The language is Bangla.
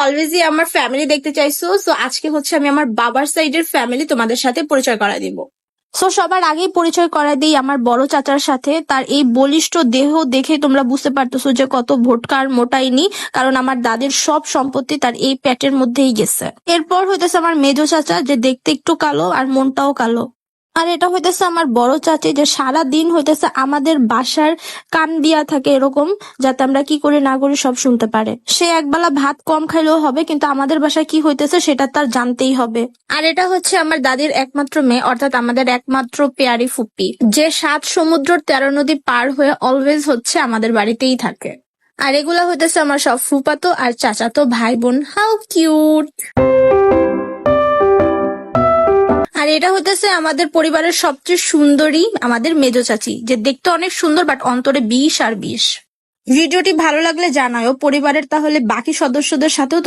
অলওয়েজই আমার ফ্যামিলি দেখতে চাইছো, সো আজকে হচ্ছে আমি আমার বাবার সাইডের ফ্যামিলি তোমাদের সাথে পরিচয় করা দিব। সো সবার আগেই পরিচয় করা দিই আমার বড় চাচার সাথে। তার এই বলিষ্ঠ দেহ দেখে তোমরা বুঝতে পারতেছো যে কত ভোটকার মোটাইনি, কারণ আমার দাদির সব সম্পত্তি তার এই পেটের মধ্যেই গেছে। এরপর হইতেছে আমার মেজো চাচা, যে দেখতে একটু কালো আর মনটাও কালো। আর এটা হইতেছে আমার বড় চাচি, যে সারা দিন হইতেছে আমাদের বাসার কান দিয়া থাকে এরকম, যাতে আমরা কি করি না করি সব শুনতে পারে। সে একবেলা ভাত কম খাইলেও হবে, কিন্তু আমাদের বাসায় কি হইতেছে সেটা তার জানতেই হবে। আর এটা হচ্ছে আমার দাদির একমাত্র মেয়ে, অর্থাৎ আমাদের একমাত্র পেয়ারি ফুপ্পি, যে 7 সমুদ্র 13 নদী পার হয়ে অলওয়েজ হচ্ছে আমাদের বাড়িতেই থাকে। আর এগুলা হইতেছে আমার সব ফুপাতো আর চাচাতো ভাই বোন। How cute. আর এটা হইতেছে আমাদের পরিবারের সবচেয়ে সুন্দরী আমাদের মেজো চাচি, যে দেখতে অনেক সুন্দর বাট অন্তরে 20 আর 20। ভিডিওটি ভালো লাগলে জানাও পরিবারের তাহলে বাকি সদস্যদের সাথেও